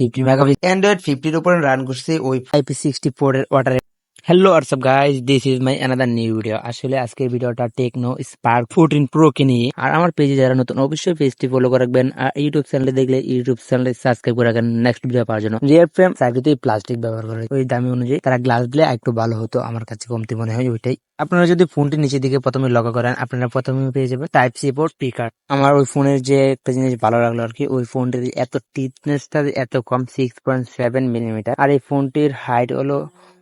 50 megapixel Android 50 এর উপরে run করছে ওই IP64 এর water. Hello WhatsApp guys, this is my another new video. আসলে আজকের ভিডিওটা টেকনো স্পার্ক 14 প্রো কে নিয়ে। আর আমার পেজে যারা নতুন অবশ্যই পেজটি ফলো করে রাখবেন, আর ইউটিউব চ্যানেলে দেখলে ইউটিউব চ্যানেলে সাবস্ক্রাইব করে রাখবেন নেক্সট ভিডিও পাওয়ার জন্য। রিয়ার ফ্রেম সাইডেতেই প্লাস্টিক ব্যবহার করে, ওই দামি অনুযায়ী তারা গ্লাস দিলে একটু ভালো হতো, আমার কাছে কমতি মনে হয় ওইটাই। আপনারা যদি ফোনটি নিচের দিকে প্রথমে লক্ষ্য করেন, আপনারা প্রথমে পেয়ে যাবেন টাইপ সি পোর্ট স্পিকার। আমার ওই ফোনের যে একটা জিনিস ভালো লাগলো আর কি, ওই ফোনটির এত টিথনেসটা এত কম, 6.7 মিলিমিটার। আর এই ফোনটির হাইট হলো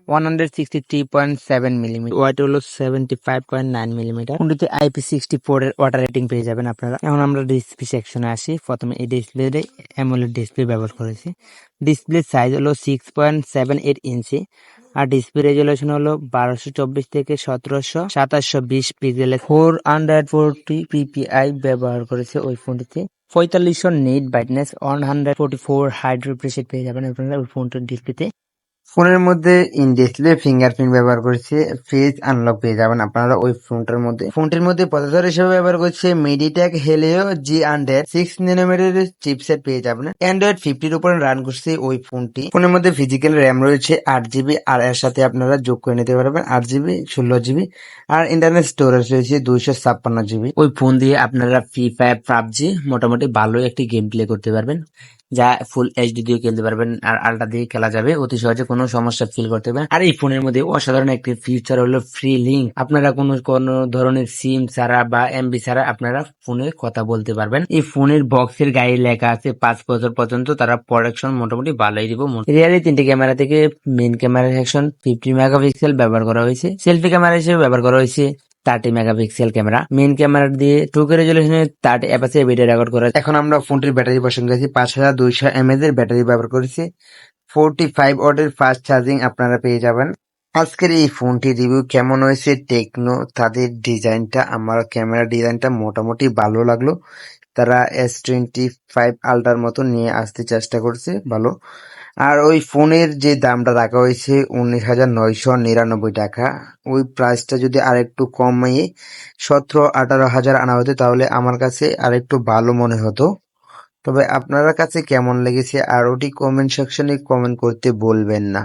163.7 মিলিমিটার, ওয়েট হলো 75.9 মিলিমিটার। ফোনটিতে IP64 এর ওয়াটার রেটিং পেয়ে যাবেন আপনারা। এখন আমরা ডিসপ্লে সেকশনে আসি। প্রথমে এই ডিসপ্লে অ্যামোলেড ডিসপ্লে ব্যবহার করেছি। ডিসপ্লে সাইজ হলো 6.78 ইঞ্চি, আর ডিসপ্লে রেজুলেশন হলো 1224 থেকে 1720 পিক্সেলের 440 PPI ব্যবহার করেছে ওই ফোনটিতে। 4500 nits brightness, 144 hertz refresh rate পেয়ে যাবেন আপনারা ওই ফোনটির ডিসপ্লেতে। ফোনের মধ্যে ইন ডিসপ্লে ফিঙ্গারপ্রিন্ট ব্যবহার করেছে, ফেস আনলক পেয়ে যাবেন আপনারা ওই ফোনটির মধ্যে প্রসেসর হিসেবে ব্যবহার করছে মিডিটেক হেলিও G100 6 nanometer চিপসেট পেয়ে যাবেন। অ্যান্ড্রয়েড 50 এর উপরে রান করছে ওই ফোনটি। ফোনের মধ্যে ফিজিক্যাল র্যাম রয়েছে 8GB, আর এর সাথে আপনারা যোগ করে নিতে পারবেন 8GB 16GB, আর ইন্টারনাল স্টোরেজ রয়েছে 256GB। ওই ফোন দিয়ে আপনারা ফ্রি ফায়ার, পাবজি মোটামুটি ভালো একটি গেম প্লে করতে পারবেন, যা ফুল এইচডি দিয়ে খেলতে পারবেন, আর আল্ট্রা দিয়ে খেলা যাবে অতি সহজে, কোনো সমস্যা ফিল করতে পারবেন। আর এই ফোনের মধ্যে অসাধারণ একটি ফিচার হলো ফ্রি লিঙ্ক। আপনারা কোনো ধরনের সিম ছাড়া বা এমবি ছাড়া আপনারা ফোনে কথা বলতে পারবেন। এই ফোনের বক্সের গায়ে লেখা আছে 5 বছর পর্যন্ত তারা প্রোটেকশন মোটামুটি ভালোই দিব। রিয়ালের 3টি ক্যামেরা থেকে মেইন ক্যামেরা সেকশন 50 মেগাপিক্সেল ব্যবহার করা হয়েছে। সেলফি ক্যামেরা হিসেবে ব্যবহার করা হয়েছে 30 মেগাপিক্সেল ক্যামেরা। মেইন ক্যামেরা দিয়ে 2K রেজুলেশনে 30 এফএস এর ভিডিও রেকর্ড করা। এখন আমরা ফোনটির ব্যাটারি বসান গেছি, 5200 mAh এর ব্যাটারি ব্যবহার করেছি। 45 ওয়াটের ফাস্ট চার্জিং আপনারা পেয়ে যাবেন। আজকের এই ফোনটি রিভিউ কেমন হয়েছে, টেকনো তাদের ডিজাইনটা, আমার ক্যামেরা ডিজাইনটা মোটামুটি ভালো লাগলো। তারা S25 আল্ট্রার মতো নিয়ে আসতে চেষ্টা করছে, ভালো। আর ওই ফোনের যে দামটা রাখা হয়েছে 19,999 টাকা, ওই প্রাইসটা যদি আরেকটু কমিয়ে 17-18 হাজার আনা হতো তাহলে আমার কাছে আরেকটু ভালো মনে হতো। তবে আপনার কাছে কেমন লেগেছে আর ওটি কমেন্ট সেকশনে কমেন্ট করতে বলবেন না।